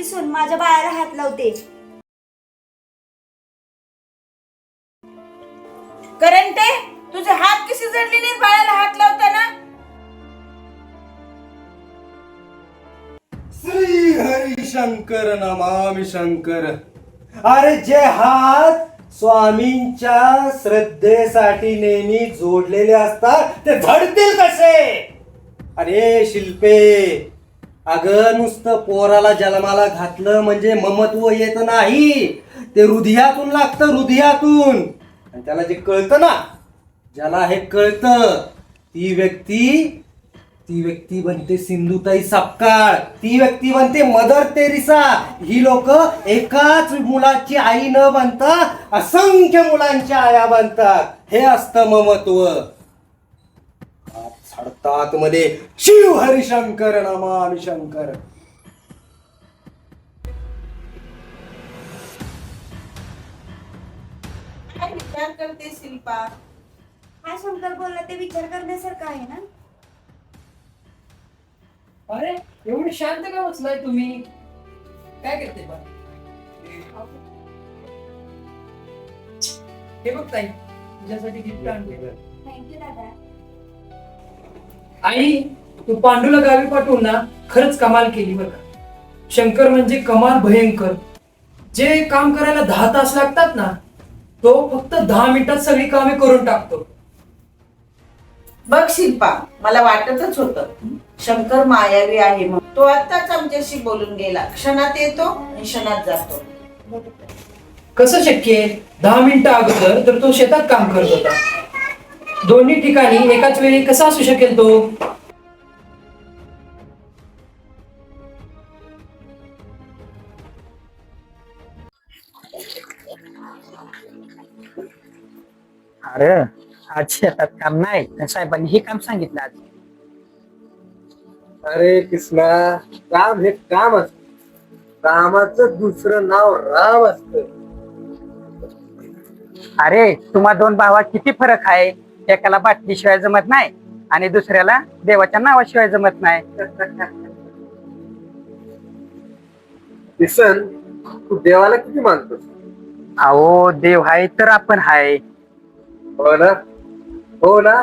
सून माझ्या बाळाला हात लावते. करंटे, तुझे हात कसे जडले नाहीत बाळाला हात लावताना? श्री हरिशंकर नमामि शंकर. अरे जे हात स्वामींच्या श्रद्धेसाठी नेहमी जोडलेले असतात ते झडतील कसे? अरे शिल्पे, अगं नुसतं पोराला जन्माला घातलं म्हणजे ममत्व येत नाही, ते हृदयातून लागतं, हृदयातून. आणि त्याला जे कळतं ना, ज्याला हे कळतं, ती व्यक्ती बनते सिंधुताई सपकाळ, ती व्यक्ती बनते मदर तेरेसा. ही लोक एकाच मुलाची आई न बनता असंख्य मुलांच्या आया बनतात. हे असतं ममत्व. छडतात मध्ये शिव हरिशंकर नमामि शंकर. काय विचार करते शिल्पा? हा शंकर बोलला ते विचार करण्यासारखं आहे ना. अरे एवढे शांत का बसलाय तुम्ही? काय करते बा? हे बघ ताई, तुझ्यासाठी गिफ्ट आणले. थँक्यू दादा. आई, तू पांडूला गावी पाठवून ना खरंच कमाल केली बरं का. शंकर म्हणजे कमाल भयंकर. जे काम करायला 10 तास लागतात ना, तो फक्त 10 मिनिटात सगळी कामे करून टाकतो. बघ शिल्पा, मला वाटतच होतं शंकर मायावी आहे म्हणून. तो आत्ताच आमच्याशी बोलून गेला. क्षणात येतो आणि क्षणात जातो. कसं शक्य आहे? 10 मिनिटं अगोदर तर तो शेतात काम करत होता. दोन्ही ठिकाणी एकाच वेळी कसा असू शकेल तो? अरे आज शेतात काम नाही, साहेबांनी हे काम सांगितलं आज. अरे कृष्णा, काम हे काम असत, कामाचं दुसरं नाव राम असत. अरे तुम्हा 2 भावात किती फरक आहे. एकाला बाटलीशिवाय जमत नाही आणि दुसऱ्याला देवाच्या नावाशिवाय जमत नाही. किसन, तू देवाला किती मानतोस? अहो देव आहे तर आपण आहे. हो ना, हो ना.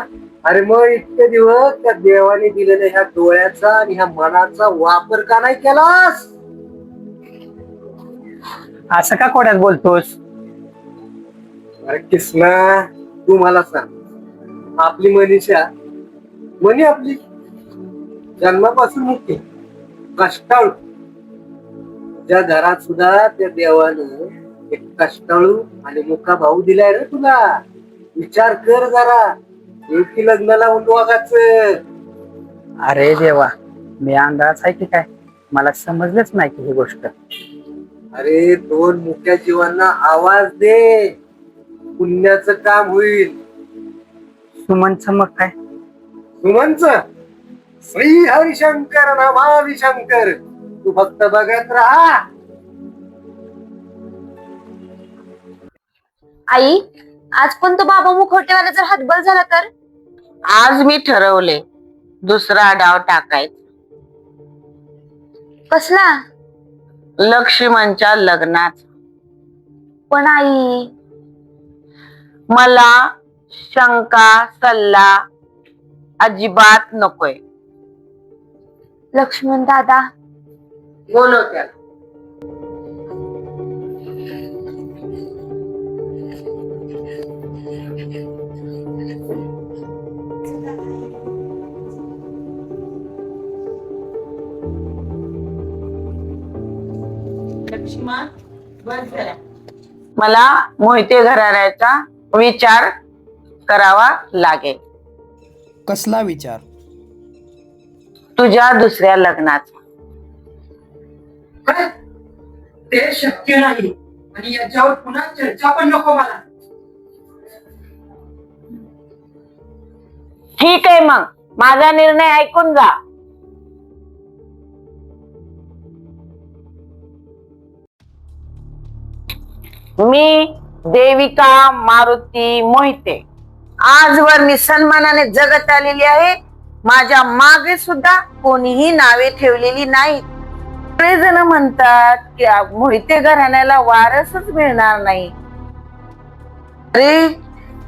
अरे मग इतके दिवस त्या देवाने दिलेल्या ह्या डोळ्याचा आणि ह्या मनाचा वापर का नाही केलास? असं का कोड्यात बोलतोस? अरे कृष्णा, तू मला सांग, आपली मनी आपली जन्मापासून मुक्ती कष्टाळू. ज्या घरात सुद्धा त्या देवानं एक कष्टाळू आणि मुका भाऊ दिलाय रे तुला. विचार कर जरा, की लग्न लावून वागायचं. अरे देवा, मी अंधाराच आहे की काय? मला समजलंच नाही की ही गोष्ट. अरे 2 मुक्या जीवांना आवाज दे, पुण्याचं काम होईल. सुमनचं मग काय? सुमनच श्री हरिशंकर नमामि शंकर. तू फक्त बघत राहा. आई, आज पण तो बाबा मुखवटेवाला जर हातबल झाला तर? आज मी ठरवले दुसरा डाव टाकायचा. कसला? लक्ष्मणच्या लग्नात. पण आई, मला शंका सल्ला अजिबात नकोय. लक्ष्मण दादा, बोलव त्याला. लक्ष्मण, बस झाला. मला मोहिते घराण्याचा विचार करावा लागेल. कसला विचार? तुझ्या दुसऱ्या लग्नाचा. काय? ते शक्य नाही आणि याच्यावर पुन्हा चर्चा पण नको मला. ठीक आहे, मग माझा निर्णय ऐकून जा. मी देविका मारुती मोहिते आजवर मी सन्मानाने जगत आलेली आहे. माझ्या मागे सुद्धा कोणीही नावे ठेवलेली नाहीत. सगळेजण म्हणतात की मोहिते घराण्याला वारसच मिळणार नाही. अरे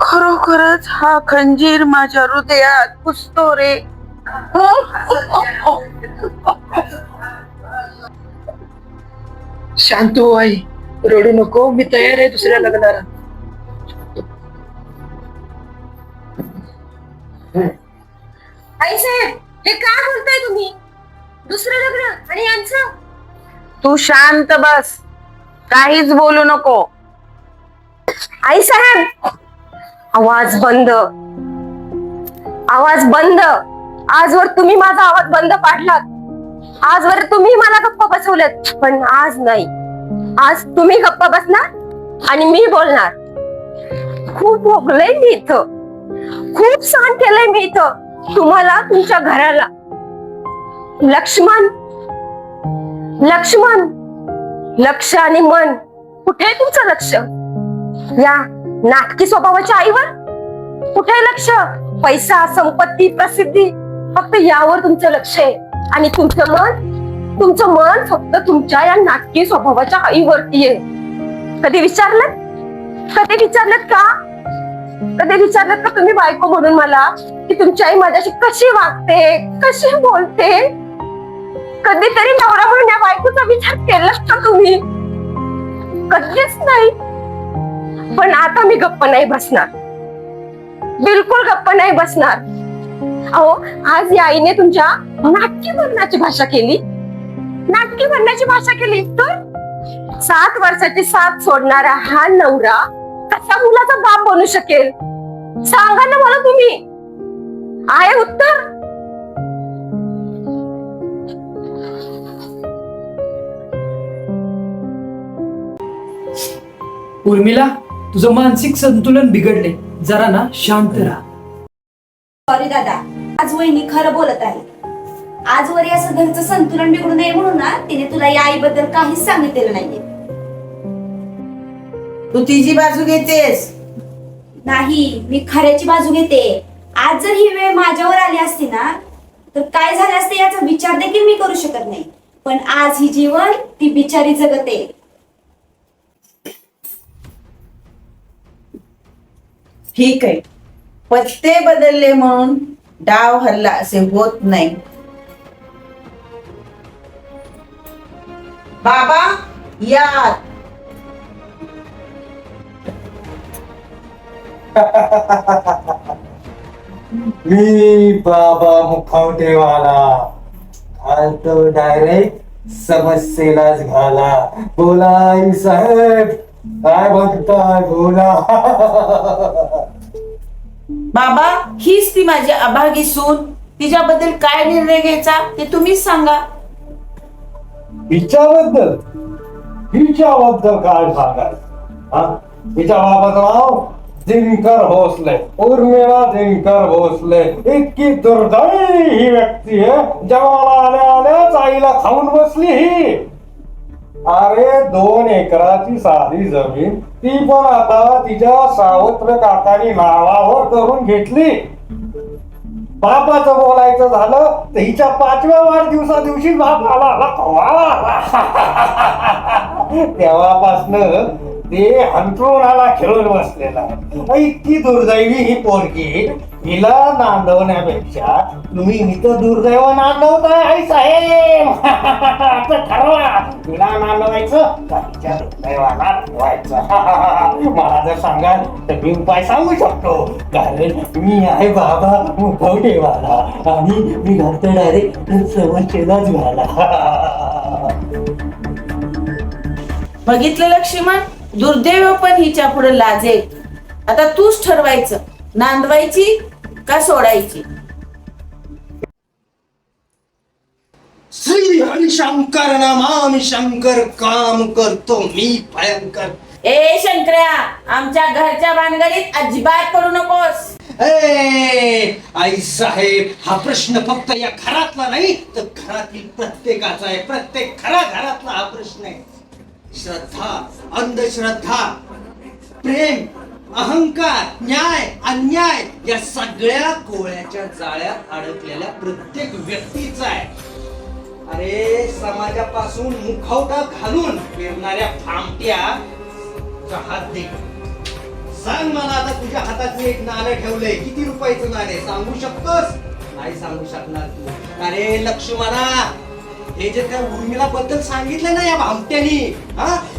खरोखरच हा खंजीर माझ्या हृदयात पुसतो रे. शांत हो आई, रडू नको, मी तयार आहे दुसऱ्या लग्नाला. आई साहेब, हे काय बोलताय तुम्ही? दुसरं लग्न आणि यांचं? तू शांत बस, काहीच बोलू नको. आई साहेब, आवाज बंद, आवाज बंद. आजवर तुम्ही माझा आवाज बंद पाडलात, आजवर तुम्ही मला गप्प बसवलेत, पण आज नाही. आज तुम्ही गप्प बसणार आणि मी बोलणार. खूप भोगलंय मी इथं, खूप सहन केलंय मी इथं, तुम्हाला, तुमच्या घराला. लक्ष्मण, लक्ष्मण, लक्ष आणि मन, कुठे आहे तुमचं लक्ष? या नाटकी स्वभावाच्या आईवर कुठे आहे लक्ष? पैसा, संपत्ती, प्रसिद्धी, फक्त यावर तुमचं लक्ष आहे. आणि तुमचं मन फक्त तुमच्या या नाटकी स्वभावाच्या आईवरती आहे. कधी विचारलं का? कधी विचारलं का तुम्ही बायको म्हणून मला, की तुमची आई माझ्याशी कशी वागते, कशी बोलते? कधीतरी नवरा म्हणून या बायकोचा विचार केलाच का तुम्ही? कधीच नाही. पण आता मी गप्प नाही बसणार, बिलकुल गप्प नाही बसणार. अहो, आज या आईने तुमच्या नाटकी म्हणण्याची भाषा केली, नाटकी म्हणण्याची भाषा केली. तर 7 वर्षाची साथ सोडणारा हा नवरा कसा मुलाचा बाप बनू शकेल? सांगा ना मला तुम्ही, आहे उत्तर? उर्मिला, तुझं मानसिक संतुलन बिघडले, जरा ना शांत राहा. सॉरी दादा, आज वहिनी खरं बोलत आहे. आजवर या घरचं संतुलन बिघडू नये म्हणून ना तिने तुला या आईबद्दल काहीच सांगितलेलं नाहीये. तू तिची बाजू घेतेस? नाही, मी खऱ्याची बाजू घेते. आज जर ही वेळ माझ्यावर आली असती ना, तर काय झालं असते याचा विचार देखील मी करू शकत नाही. पण आज ही जीवन ती बिचारी जगते. ठीक आहे, पत्ते बदलले म्हणून डाव हरला असे होत नाही. बाबा या. मी बाबा मुखवटेवाला घालतो डायरेक्ट समस्येलाच घाला. बोला आई साहेब, काय म्हणताय? बोला. बाबा, हीच ती माझी अभागी सून. तिच्याबद्दल काय निर्णय घ्यायचा ते तुम्हीच सांगा. हिच्याबद्दल काय सांगायचं? हिच्या बाबाचं नाव दिनकर भोसले, उर्मिला दिनकर भोसले. इतकी दुर्दैवी ही व्यक्ती आहे, जन्माला आल्या आल्याच आईला खाऊन बसली ही. अरे 2 एकराची साधी जमीन, ती पण आता तिच्या सावत्र काकांनी नावावर करून घेतली. बापाचं बोलायचं झालं तर हिच्या 5व्या वाढदिवसा दिवशी बाप आला. तेव्हापासनं ते अंतरुणाला खेळून बसलेला आहे. इतकी दुर्दैवी ही पोरगी, हिला नांदवण्यापेक्षा तुम्ही इथं दुर्दैव नांदवताय आई साहेब. ठरवा, हिला नांदवायचं का तिच्या दुर्दैवाला ठेवायचं? मला जर सांगाल तर मी उपाय सांगू शकतो, कारण मी आहे बाबा मुखवटेवाला आणि मी घालतो डायरेक्ट समस्येलाच घाला. बघितलं लक्ष्मण, दुर्दैव पण हिच्या पुढे लाजेल. आता तूच ठरवायचं, नांदवायची का सोडायची. श्री हरिशंकर नमामि शंकर, काम करतो मी भयंकर. ए शंकर्या, आमच्या घरच्या भानगडीत अजिबात पडू नकोस. आई साहेब, हा प्रश्न फक्त या घरातला नाही तर घरातील प्रत्येकाचा आहे. प्रत्येक घरातला हा प्रश्न आहे. श्रद्धा, अंधश्रद्धा, प्रेम, अहंकार, न्याय, अन्याय या सगळ्या कोळ्याच्या जाळ्यात अडकलेल्या प्रत्येक व्यक्तीचा आहे. अरे समाजापासून मुखवटा घालून फिरणाऱ्या भामट्या हात दे. सांग मला आता तुझ्या हातात मी एक नाणं ठेवलंय, किती रुपयाचं नाणे सांगू शकतोस? नाही सांगू शकणार तू. अरे लक्ष्मणा, हे जे त्या उर्मिला बद्दल सांगितलं ना या भामट्यानी,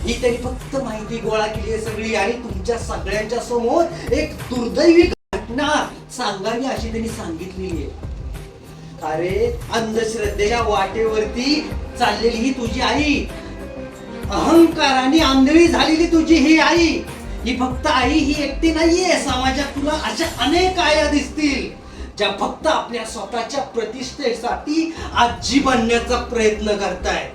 ही त्यांनी फक्त माहिती गोळा केली आहे सगळी, आणि तुमच्या सगळ्यांच्या समोर एक दुर्दैवी घटना सांगावी अशी त्यांनी सांगितलेली आहे. अरे अंधश्रद्धेच्या वाटेवरती चाललेली ही तुझी आई, अहंकाराने आंधळी झालेली तुझी ही आई, ही फक्त आई ही एकटी नाहीये. समाजात तुला अशा अनेक आया दिसतील ज्या फक्त आपल्या स्वतःच्या प्रतिष्ठेसाठी आजी बनण्याचा प्रयत्न करतायत.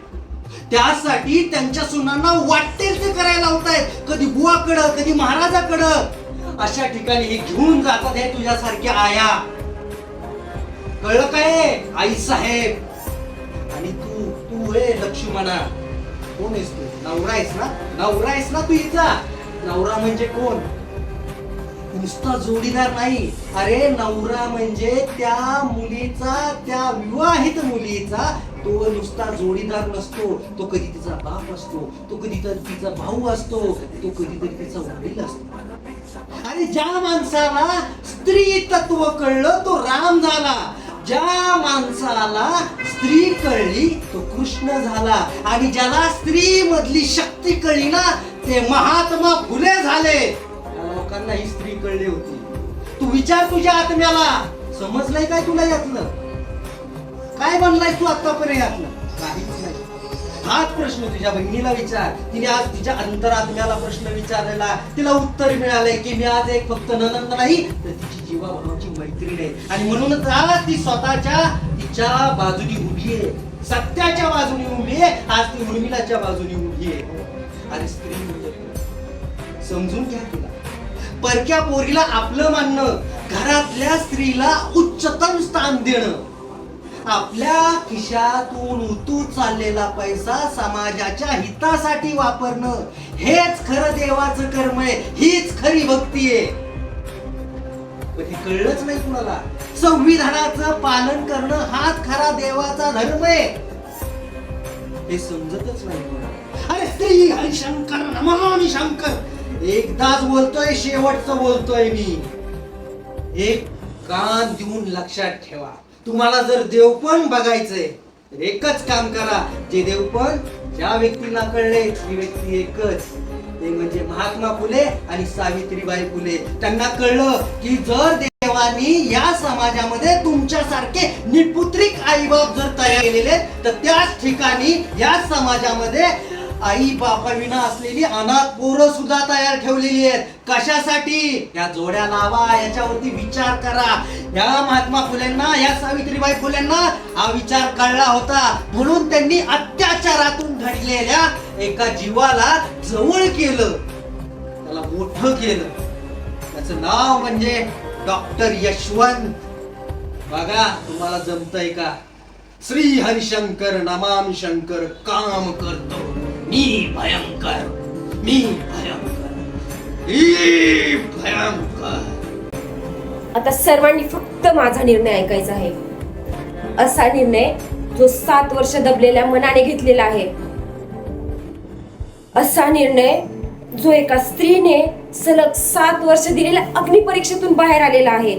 त्यासाठी त्यांच्या सुनांना वाटेल ते करायला लावतायत, कधी बुवाकडं कधी महाराजाकडं. अशा ठिकाणी हे घेऊन जातात हे तुझ्यासारख्या आया. कळलं काय आई साहेब? आणि तू हे लक्ष्मणा कोण आहेस तू? नवरा आहेस ना? नवरा आहेस ना तू हिचा? नवरा म्हणजे कोण? नुसता जोडीदार नाही. अरे नवरा म्हणजे त्या मुलीचा, त्या विवाहित मुलीचा तो नुसता जोडीदार नसतो, तो कधी तिचा बाप असतो, तो कधीतरी तिचा भाऊ असतो, तो कधीतरी तिचा वडील असतो. अरे ज्या माणसाला स्त्री तत्व कळलं तो राम झाला, ज्या माणसाला स्त्री कळली तो कृष्ण झाला, आणि ज्याला स्त्री मधली शक्ती कळली ना ते महात्मा फुले झाले. लोकांना ही स्त्री कळली होती. तू विचार तुझ्या आत्म्याला, समजलंय काय तुला यातलं? काय बनलाय तू आतापर्यंत यातलं? काहीच नाही. हाच प्रश्न तुझ्या बहिणीला विचार. तिने आज तिच्या अंतरात्म्याला प्रश्न विचारलेला, तिला उत्तर मिळालंय की मी आज एक फक्त ननंद नाही तर तिची जीवाभावाची मैत्रीण आहे. आणि म्हणूनच आज ती तिच्या बाजूनी उभी आहे, सत्याच्या बाजूनी उभी आहे. आज ती उर्मिलाच्या बाजूनी उभी आहे. अरे स्त्री समजून घ्या. तिला परक्या पोरीला आपलं मानणं, घरातल्या स्त्रीला उच्चतम स्थान देणं, आपल्या खिशातून उतू चाललेला पैसा समाजाच्या हितासाठी वापरणं, हेच खरं देवाचं कर्म आहे, हीच खरी भक्ती आहे. पण हे कळलंच नाही कुणाला. संविधानाचं पालन करणं हाच खरा देवाचा धर्म आहे, हे समजतच नाही कोणाला. अरे स्त्री हरिशंकर नमामि शंकर, एकदाच बोलतोय, शेवटचं बोलतोय मी. एक कान देऊन लक्षात ठेवा, तुम्हाला जर देवपण बघायचंय तर एकच काम करा. जे देवपण ज्या व्यक्तीला कळले ती व्यक्ती एकच, ते म्हणजे महात्मा फुले आणि सावित्रीबाई फुले. त्यांना कळलं की जर देवानी या समाजामध्ये तुमच्यासारखे निपुत्रिक आईबाप जर तयार केलेले तर त्याच ठिकाणी या समाजामध्ये आई बापाविना असलेली अनाथ पोरं सुद्धा तयार ठेवलेली आहेत. कशासाठी? या जोड्या लावा, याच्यावरती विचार करा. या महात्मा फुलेंना, या सावित्रीबाई फुलेंना हा विचार कळला होता, म्हणून त्यांनी अत्याचारातून घडलेल्या एका जीवाला जवळ केलं, त्याला मोठं केलं. त्याचं नाव म्हणजे डॉक्टर यशवंत. बघा तुम्हाला जमतंय का? श्री हरिशंकर नमामि शंकर, काम करतो मी भयंकर, मी भयंकर, मी भयंकर. आता सर्वांनी फक्त माझा निर्णय ऐकायचा आहे. असा निर्णय जो 7 वर्ष दबलेल्या मनाने घेतलेला आहे. असा निर्णय जो एका स्त्रीने सलग 7 वर्ष दिलेल्या अग्निपरीक्षेतून बाहेर आलेला आहे.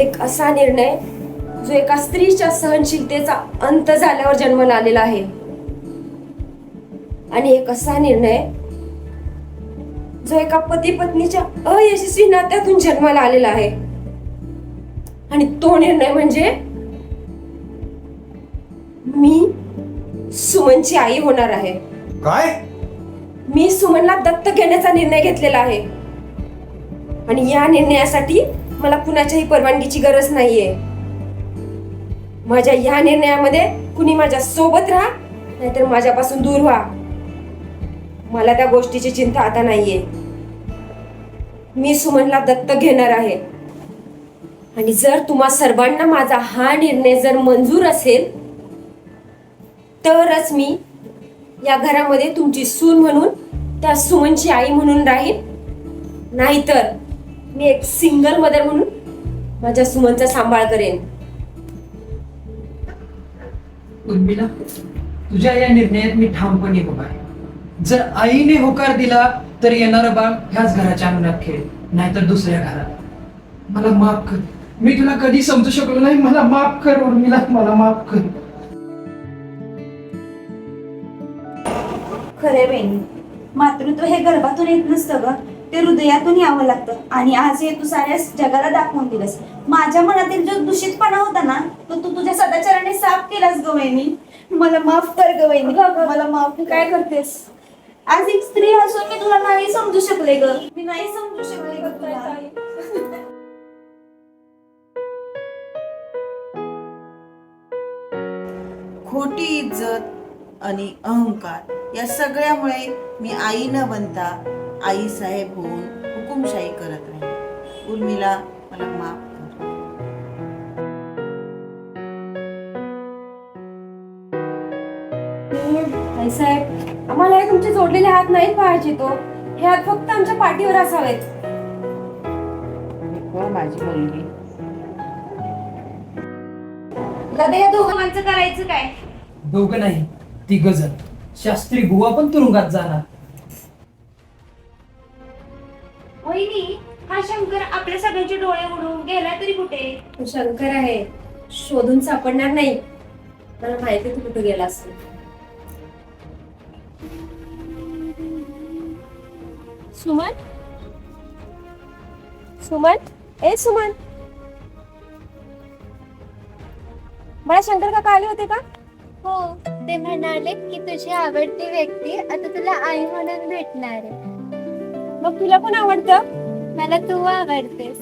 एक असा निर्णय जो एका स्त्रीच्या सहनशीलतेचा अंत झाल्यावर जन्माला आलेला आहे. आणि एक असा निर्णय जो एका पती पत्नीच्या अयशस्वी नात्यातून जन्माला आलेला आहे. आणि तो निर्णय म्हणजे मी सुमनची आई होणार आहे. काय? मी सुमनला दत्तक घेण्याचा निर्णय घेतलेला आहे. आणि या निर्णयासाठी मला कुणाच्याही परवानगीची गरज नाहीये. माझ्या या निर्णयामध्ये कुणी माझ्या सोबत राहा नाहीतर माझ्यापासून दूर व्हा. मला त्या गोष्टीची चिंता आता नाहीये. मी सुमनला दत्तक घेणार आहे. आणि जर तुम्हा सर्वांना माझा हा निर्णय जर मंजूर असेल तरच मी या घरामध्ये तुमची सून म्हणून, त्या सुमनची आई म्हणून राहीन. नाहीतर मी एक सिंगल मदर म्हणून माझ्या सुमनचा सांभाळ करेन. उर्मिला, तुझ्या या निर्णयात मी ठामपणे उभा आहे. जर आईने होकार दिला तर येणारं बाळ ह्याच घराच्या अंगणात खेळ, नाहीतर दुसऱ्या घरात. मला माफ कर, मी तुला कधी समजू शकलो नाही. मला माफ कर उर्मिला, मला माफ कर. खरे बहिणी, मातृत्व हे गर्भातून येत नसतं ग, ते हृदयातून यावं लागतं. आणि आज हे तू साऱ्या जगाला दाखवून दिलंस. माझ्या मनातील जो दूषितपणा होता ना, तो तू तुझ्या सदाचाराने साफ केलास ग वहिनी. मला माफ कर ग वहिनी, मला माफ. काय करतेस? आज एक स्त्री असून मी तुला नाही समजू शकले ग, मी नाही समजू शकले ग तुला. खोटी इज्जत आणि अहंकार या सगळ्यामुळे मी आई न बनता आई साहेब होऊन हुकुमशाही करत राहिले. उर्मिला, मला माफ कर. साहेब, आम्हाला हे तुमचे जोडलेले हात नाही पाहायचे. तो हे हात फक्त आमच्या पाठीवर असावेत. हो माझी मुलगी. दादा, या दोघांचं करायचं काय? दोघं नाही, 3 जण. शास्त्री बुवा पण तुरुंगात जाणार. वहिनी, हा शंकर आपल्या सगळ्यांचे डोळे उडवून गेला तरी कुठे? तो शंकर आहे, शोधून सापडणार नाही. मला माहिती तू कुठे गेला असेल. सुमन, सुमन, ए सुमन, मला शंकर काका आले होते का? हो, ते म्हणाले की तुझी आवडती व्यक्ती आता तुला आई म्हणून भेटणार आहे. मग तुला कोण आवडतं? मला तू आवडतेस.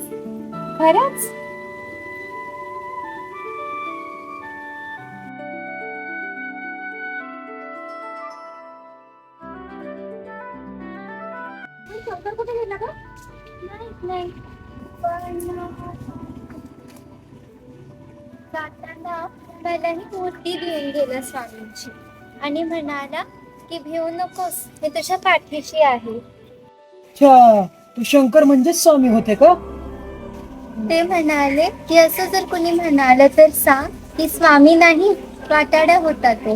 खरंच? शंकर कुठे गेला का? नाही पण जाताना मला ही मूर्ती घेऊन गेला स्वामींची आणि म्हणाला की भिवू नकोस, मी तुझ्या पाठीशी आहे. अच्छा, तू शंकर म्हणजेच स्वामी होते का? ते म्हणाले की असं जर कोणी म्हणालं तर सांग की स्वामी नाही, वाटाडा होता तो.